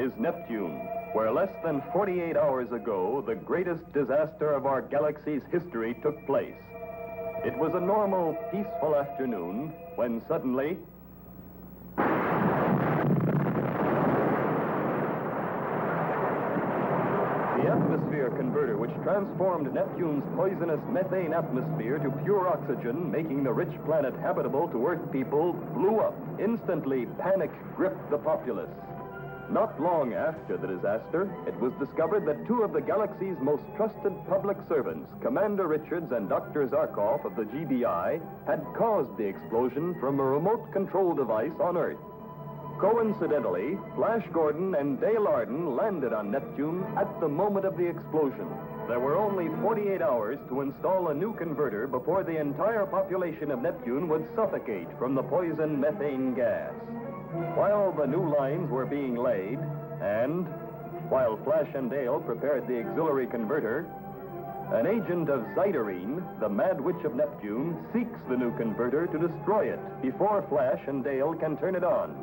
is Neptune, where less than 48 hours ago, the greatest disaster of our galaxy's history took place. It was a normal, peaceful afternoon when suddenly... the atmosphere converter, which transformed Neptune's poisonous methane atmosphere to pure oxygen, making the rich planet habitable to Earth people, blew up. Instantly, panic gripped the populace. Not long after the disaster, it was discovered that two of the galaxy's most trusted public servants, Commander Richards and Dr. Zarkov of the GBI, had caused the explosion from a remote control device on Earth. Coincidentally, Flash Gordon and Dale Arden landed on Neptune at the moment of the explosion. There were only 48 hours to install a new converter before the entire population of Neptune would suffocate from the poison methane gas. While the new lines were being laid, and while Flash and Dale prepared the auxiliary converter, an agent of Zydereen, the Mad Witch of Neptune, seeks the new converter to destroy it before Flash and Dale can turn it on.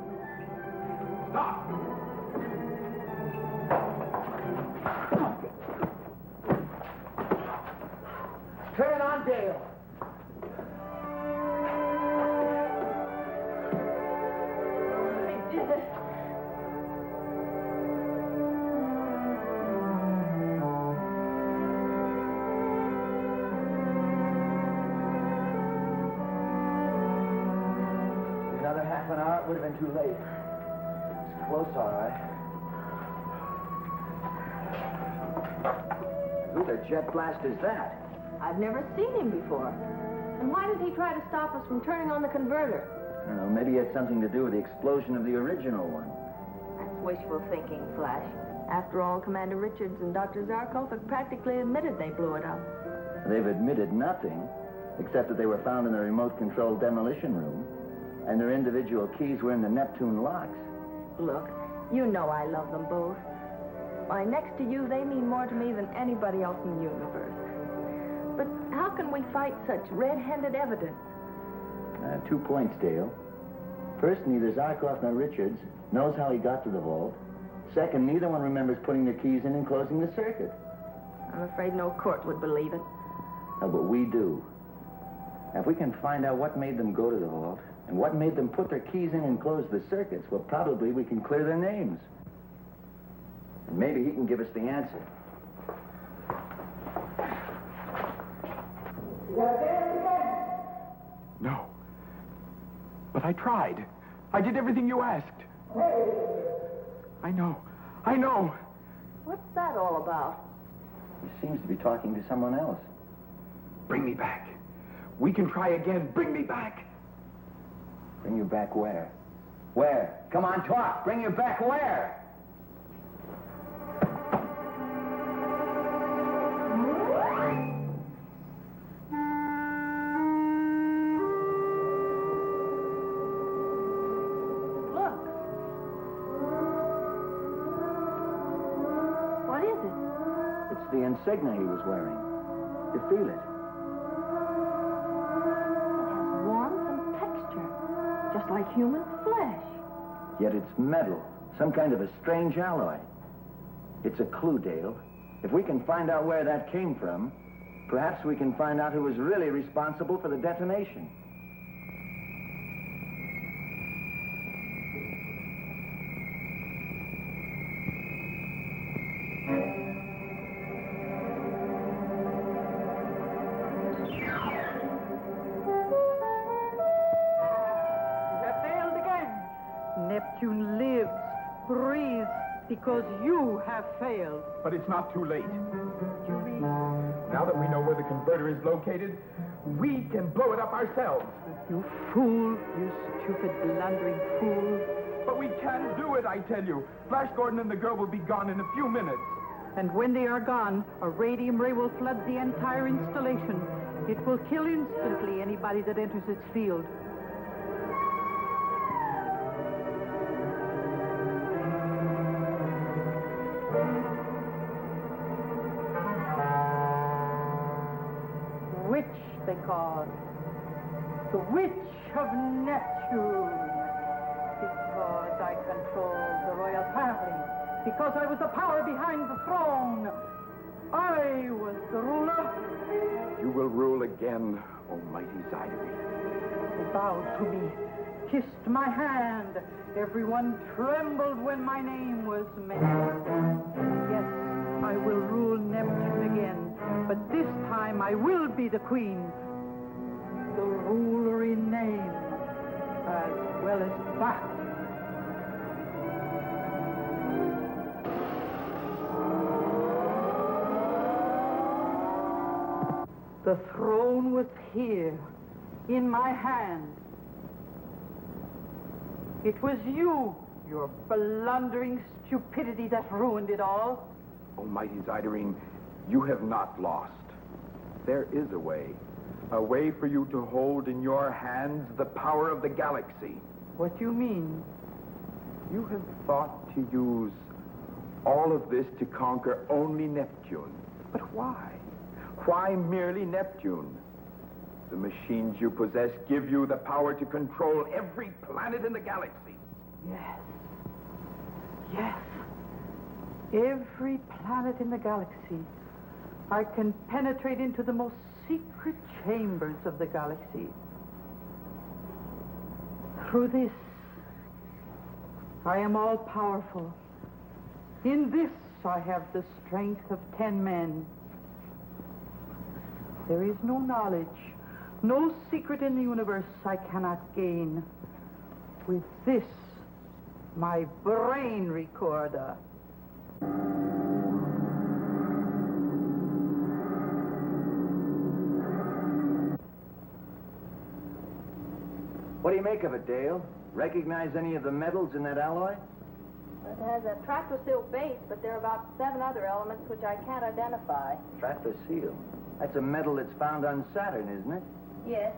Stop! Turn it on, Dale. I did it. Another half an hour, it would have been too late. Close, all right. Who the jet blast is that? I've never seen him before. And why did he try to stop us from turning on the converter? I don't know, maybe it had something to do with the explosion of the original one. That's wishful thinking, Flash. After all, Commander Richards and Dr. Zarkov have practically admitted they blew it up. They've admitted nothing, except that they were found in the remote-controlled demolition room, and their individual keys were in the Neptune locks. Look, you know I love them both. Why, next to you, they mean more to me than anybody else in the universe. But how can we fight such red-handed evidence? 2 points, Dale. First, neither Zarkov nor Richards knows how he got to the vault. Second, neither one remembers putting the keys in and closing the circuit. I'm afraid no court would believe it. No, but we do. Now, if we can find out what made them go to the vault, and what made them put their keys in and close the circuits, well, probably we can clear their names. And maybe he can give us the answer. No. But I tried. I did everything you asked. I know. What's that all about? He seems to be talking to someone else. Bring me back. We can try again. Bring me back. Bring you back where? Where? Come on, talk. Bring you back where? Look. What is it? It's the insignia he was wearing. You feel it? Just like human flesh. Yet it's metal, some kind of a strange alloy. It's a clue, Dale. If we can find out where that came from, perhaps we can find out who was really responsible for the detonation. Neptune lives, breathes, because you have failed. But it's not too late. You mean? Now that we know where the converter is located, we can blow it up ourselves. You fool, you stupid, blundering fool. But we can do it, I tell you. Flash Gordon and the girl will be gone in a few minutes. And when they are gone, a radium ray will flood the entire installation. It will kill instantly anybody that enters its field. They call it the Witch of Neptune, because I control the royal family because I was the power behind the throne. I was the ruler. You will rule again, almighty Zydereen. They bowed to me, kissed my hand. Everyone trembled when my name was mentioned. Yes, I will rule Neptune again, but this time I will be the queen. The ruler in name, as well as fact. The throne was here, in my hand. It was you, your blundering stupidity, that ruined it all. Almighty Zydereen, you have not lost. There is a way for you to hold in your hands the power of the galaxy. What do you mean? You have thought to use all of this to conquer only Neptune. But why? Why merely Neptune? The machines you possess give you the power to control every planet in the galaxy. Yes. Yes. Every planet in the galaxy. I can penetrate into the most secret chambers of the galaxy. Through this, I am all powerful. In this, I have the strength of 10 men. There is no knowledge, no secret in the universe I cannot gain. With this, my brain recorder. What do you make of it, Dale? Recognize any of the metals in that alloy? It has a tractor-seal base, but there are about 7 other elements which I can't identify. Trapper-seal. That's a metal that's found on Saturn, isn't it? Yes.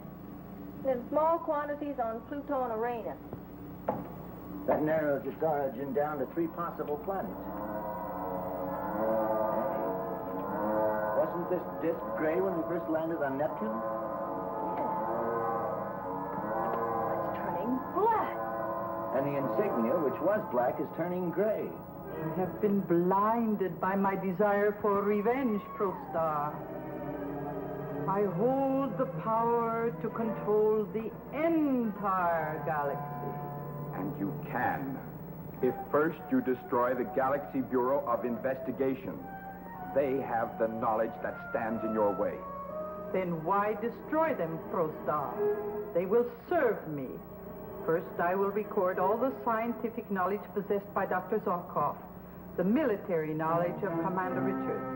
In small quantities on Pluto and Uranus. That narrows its origin down to 3 possible planets. Wasn't this disk gray when we first landed on Neptune? Yes. It's turning black. And the insignia, which was black, is turning gray. I have been blinded by my desire for revenge, Prostar. I hold the power to control the entire galaxy. And you can, if first you destroy the Galactic Bureau of Investigation. They have the knowledge that stands in your way. Then why destroy them, Prostar? They will serve me. First, I will record all the scientific knowledge possessed by Dr. Zarkov, the military knowledge of Commander Richards.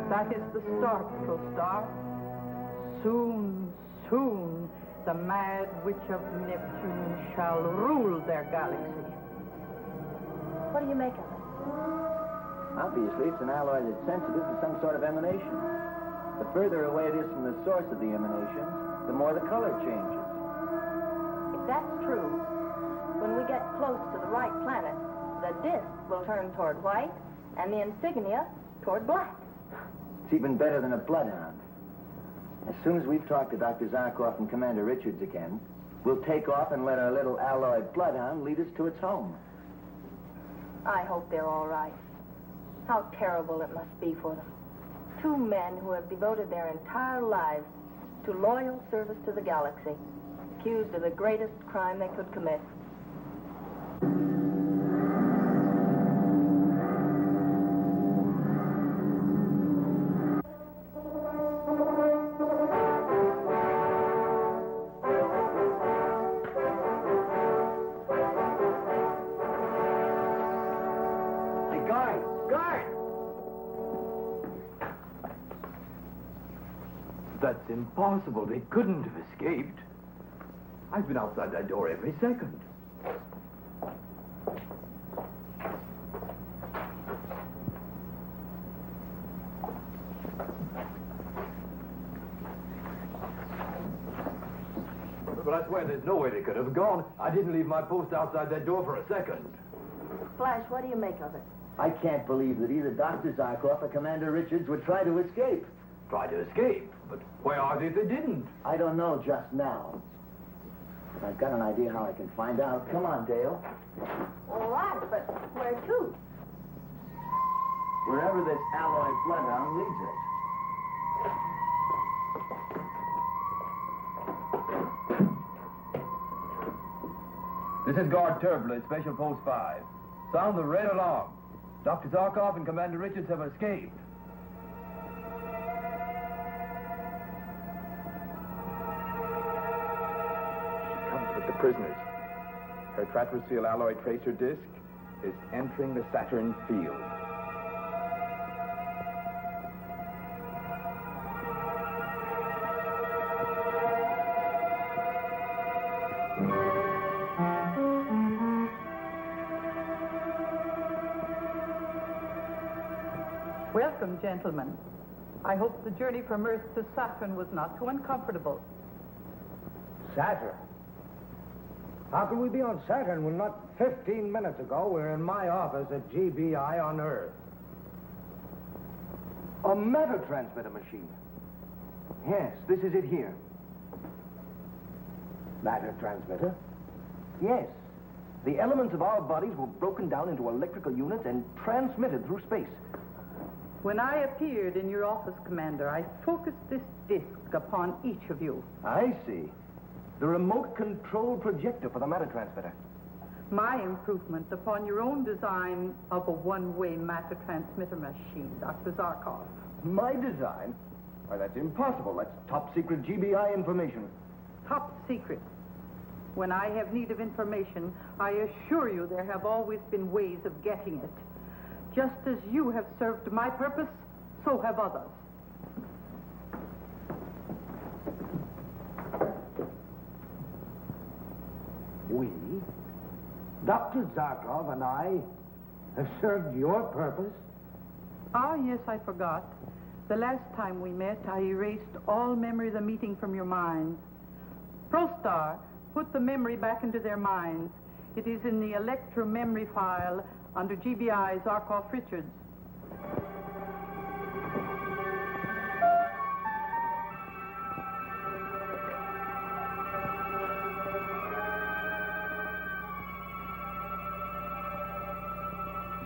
That is the start, Prostar. Soon, soon, the mad witch of Neptune shall rule their galaxy. What do you make of it? Obviously, it's an alloy that's sensitive to some sort of emanation. The further away it is from the source of the emanations, the more the color changes. If that's true, when we get close to the right planet, the disk will turn toward white and the insignia toward black. It's even better than a bloodhound. As soon as we've talked to Dr. Zarkov and Commander Richards again, we'll take off and let our little alloy bloodhound lead us to its home. I hope they're all right. How terrible it must be for them. 2 men who have devoted their entire lives to loyal service to the galaxy, accused of the greatest crime they could commit. That's impossible. They couldn't have escaped. I've been outside that door every second. But I swear there's no way they could have gone. I didn't leave my post outside that door for a second. Flash, what do you make of it? I can't believe that either Dr. Zarkov or Commander Richards would try to escape. Try to escape? But where are they if they didn't? I don't know just now. I've got an idea how I can find out. Come on, Dale. All right, but where to? Wherever this alloy bloodhound leads us. This is Guard Turbulent, Special Post 5. Sound the red alarm. Dr. Zarkov and Commander Richards have escaped. She comes with the prisoners. Her trapezoidal alloy tracer disc is entering the Saturn field. Welcome, gentlemen. I hope the journey from Earth to Saturn was not too uncomfortable. Saturn? How can we be on Saturn when not 15 minutes ago we were in my office at GBI on Earth? A matter transmitter machine. Yes, this is it here. Matter transmitter? Yes. The elements of our bodies were broken down into electrical units and transmitted through space. When I appeared in your office, Commander, I focused this disc upon each of you. I see. The remote control projector for the matter transmitter. My improvement upon your own design of a one-way matter transmitter machine, Dr. Zarkov. My design? Why, that's impossible. That's top secret GBI information. Top secret. When I have need of information, I assure you there have always been ways of getting it. Just as you have served my purpose, so have others. We, Dr. Zarkov and I, have served your purpose? Ah, yes, I forgot. The last time we met, I erased all memory of the meeting from your minds. ProStar put the memory back into their minds. It is in the electro memory file under GBI Zarkov Richards.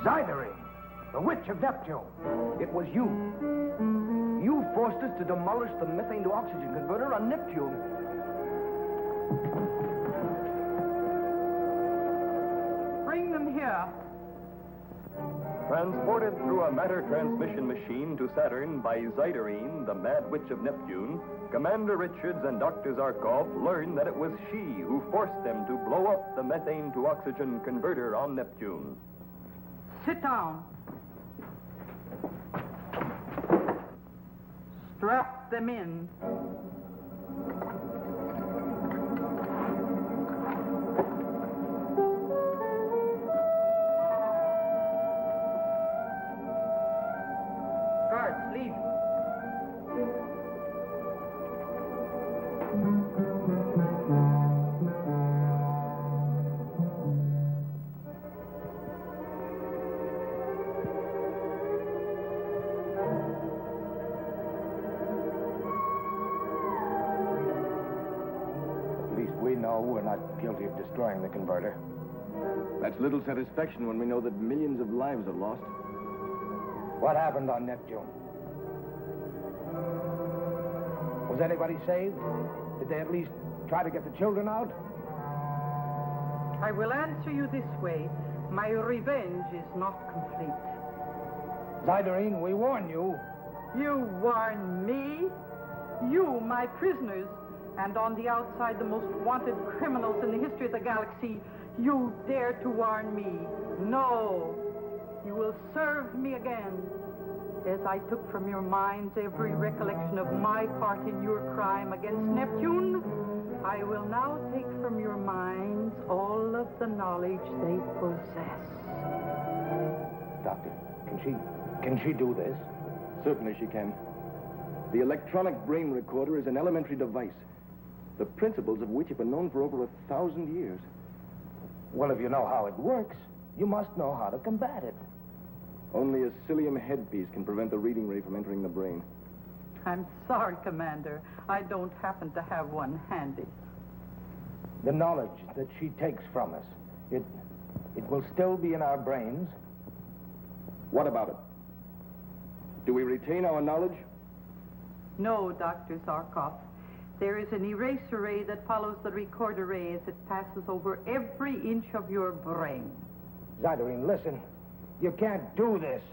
Zydereen, the witch of Neptune. It was you. You forced us to demolish the methane to oxygen converter on Neptune. Bring them here. Transported through a matter transmission machine to Saturn by Zydereen, the Mad Witch of Neptune, Commander Richards and Dr. Zarkov learned that it was she who forced them to blow up the methane to oxygen converter on Neptune. Sit down. Strap them in. Guards, leave. We're not guilty of destroying the converter. That's little satisfaction when we know that millions of lives are lost. What happened on Neptune? Was anybody saved? Did they at least try to get the children out? I will answer you this way. My revenge is not complete. Zydereen, we warn you. You warn me? You, my prisoners, and on the outside, the most wanted criminals in the history of the galaxy, you dare to warn me. No. You will serve me again. As I took from your minds every recollection of my part in your crime against Neptune, I will now take from your minds all of the knowledge they possess. Doctor, can she do this? Certainly she can. The electronic brain recorder is an elementary device, the principles of which have been known for over 1,000 years. Well, if you know how it works, you must know how to combat it. Only a psyllium headpiece can prevent the reading ray from entering the brain. I'm sorry, Commander. I don't happen to have one handy. The knowledge that she takes from us, it will still be in our brains. What about it? Do we retain our knowledge? No, Dr. Zarkov. There is an eraser ray that follows the recorder ray as it passes over every inch of your brain. Zydereen, listen. You can't do this.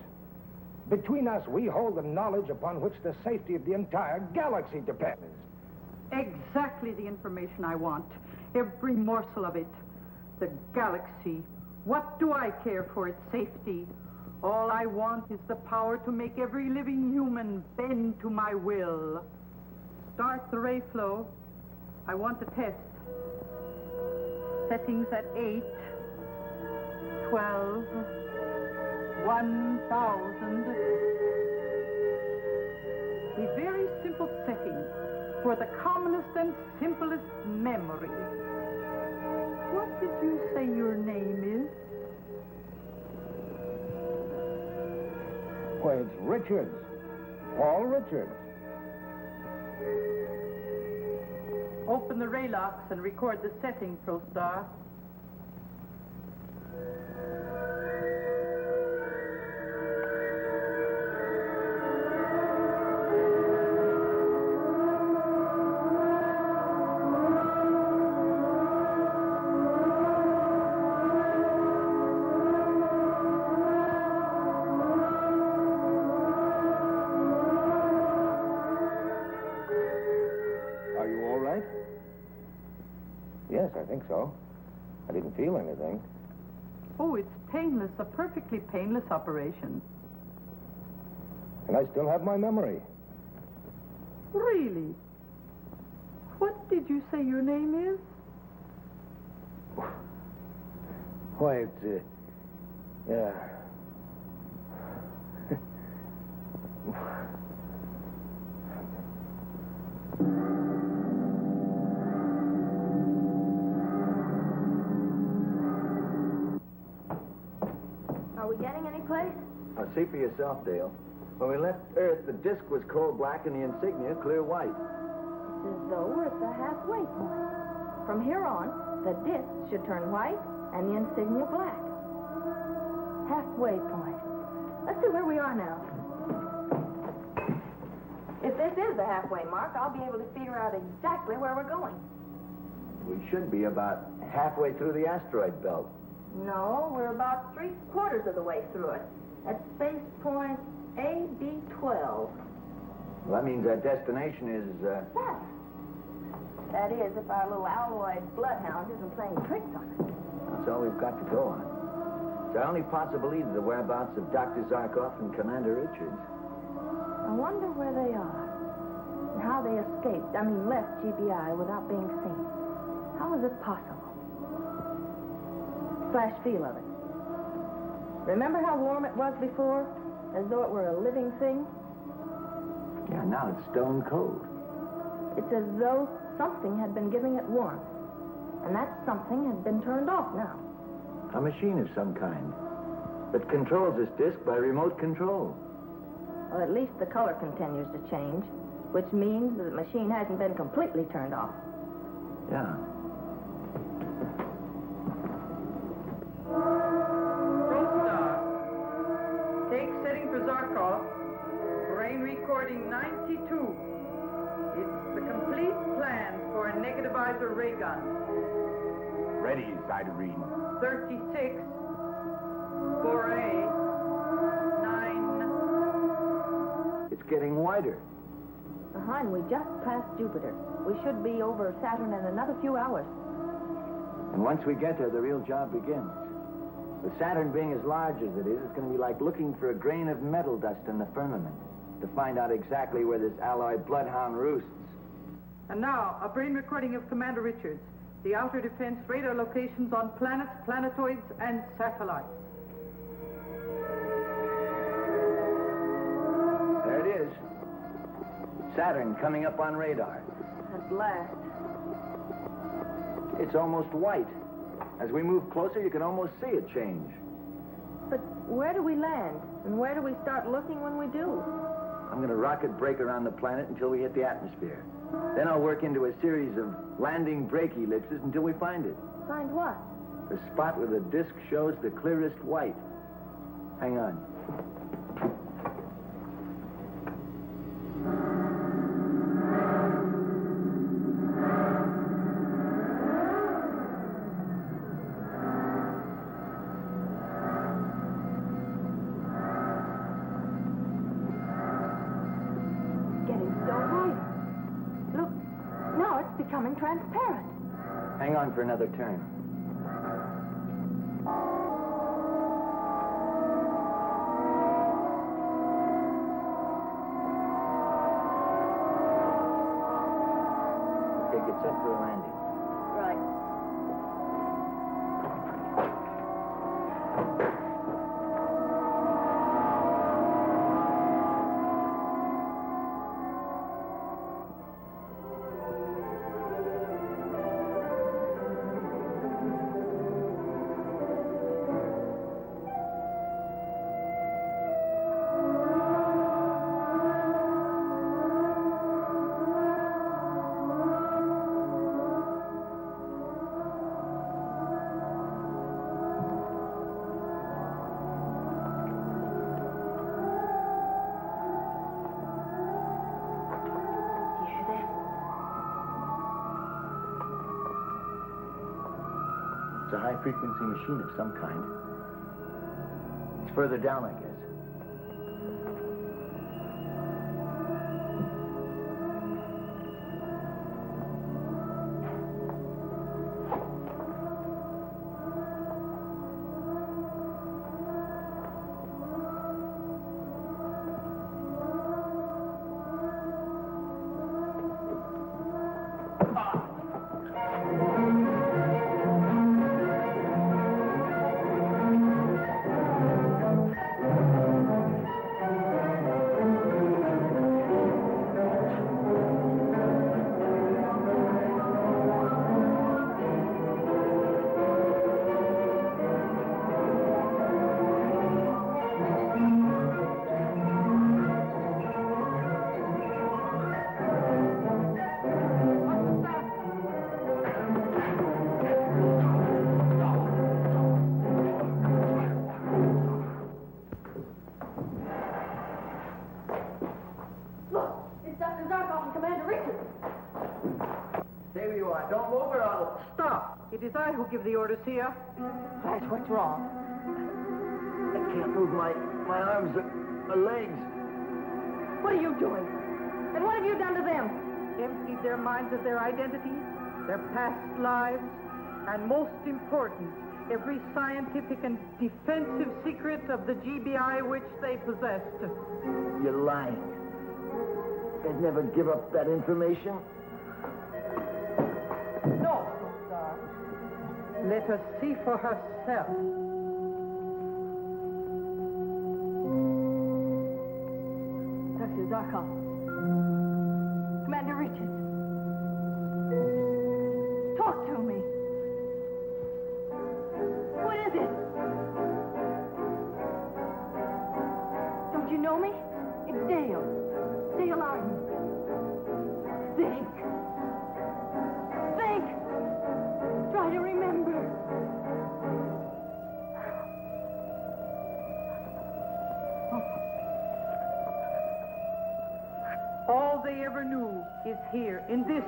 Between us, we hold the knowledge upon which the safety of the entire galaxy depends. Exactly the information I want. Every morsel of it. The galaxy. What do I care for its safety? All I want is the power to make every living human bend to my will. Start the ray flow. I want to test. Settings at 8, 12, 1,000. A very simple setting for the commonest and simplest memory. What did you say your name is? Why, it's Richards. Paul Richards. Open the ray locks and record the setting, ProStar. Are you all right? Yes, I think so. I didn't feel anything. Oh, it's painless, a perfectly painless operation. And I still have my memory. Really? What did you say your name is? Why, it's, yeah. Are we getting any place? Now, see for yourself, Dale. When we left Earth, the disk was coal black and the insignia clear white. It's as though we're at the halfway point. From here on, the disc should turn white and the insignia black. Halfway point. Let's see where we are now. If this is the halfway mark, I'll be able to figure out exactly where we're going. We should be about halfway through the asteroid belt. No, we're about 3/4 of the way through it. At space point AB12. Well, that means our destination is, Saturn. That is, if our little alloyed bloodhound isn't playing tricks on us. That's all we've got to go on. It's our only possible lead to the whereabouts of Dr. Zarkov and Commander Richards. I wonder where they are. And how they left GBI without being seen. How is it possible? Flash feel of it. Remember how warm it was before? As though it were a living thing? Yeah, now it's stone cold. It's as though something had been giving it warmth. And that something had been turned off now. A machine of some kind that controls this disk by remote control. Well, at least the color continues to change, which means that the machine hasn't been completely turned off. Yeah. ProStar. Take setting for Zarkov. Brain recording 92. It's the complete plan for a negativizer ray gun. Ready, Zydereen. 36. 4A. 9. It's getting wider. And we just passed Jupiter. We should be over Saturn in another few hours. And once we get there, the real job begins. With Saturn being as large as it is, it's going to be like looking for a grain of metal dust in the firmament to find out exactly where this alloy bloodhound roosts. And now, a brain recording of Commander Richards. The outer defense radar locations on planets, planetoids, and satellites. There it is. Saturn coming up on radar. At last. It's almost white. As we move closer, you can almost see it change. But where do we land? And where do we start looking when we do? I'm going to rocket brake around the planet until we hit the atmosphere. Then I'll work into a series of landing brake ellipses until we find it. Find what? The spot where the disc shows the clearest white. Hang on. Becoming transparent. Hang on for another turn. Okay, get set for a landing. Right. It's a high-frequency machine of some kind. It's further down, I guess. Zarkov and Commander Richards. Stay where you are. Don't move or I'll... Stop! It is I who give the orders here. Flash, what's wrong? I can't move my arms or legs. What are you doing? And what have you done to them? Emptied their minds of their identities, their past lives, and most important, every scientific and defensive secret of the GBI which they possessed. You're lying. They'd never give up that information. No, Star. Let her see for herself. Dr. Zarkov. Commander Richards. Talk to me. What is it? Don't you know me? It's Dale. Dale Arden. Think. Think. Try to remember. All they ever knew is here, in this,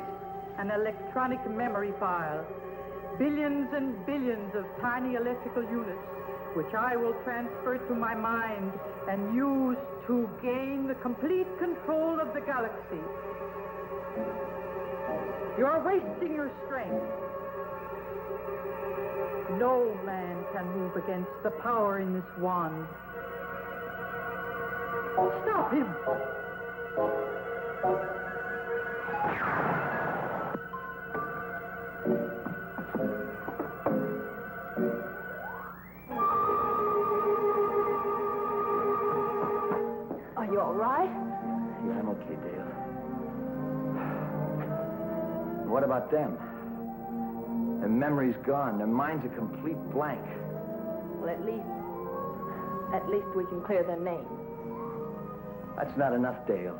an electronic memory file. Billions and billions of tiny electrical units, which I will transfer to my mind and use to gain the complete control of the galaxy. You're wasting your strength. No man can move against the power in this wand. Stop him! Are you all right? Yeah, I'm okay, Dale. What about them? Their memory's gone. Their mind's a complete blank. Well, at least we can clear their names. That's not enough, Dale.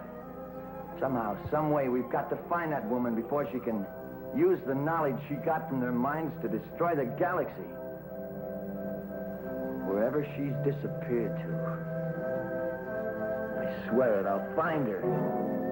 Somehow, some way, we've got to find that woman before she can use the knowledge she got from their minds to destroy the galaxy. Wherever she's disappeared to. I swear it, I'll find her.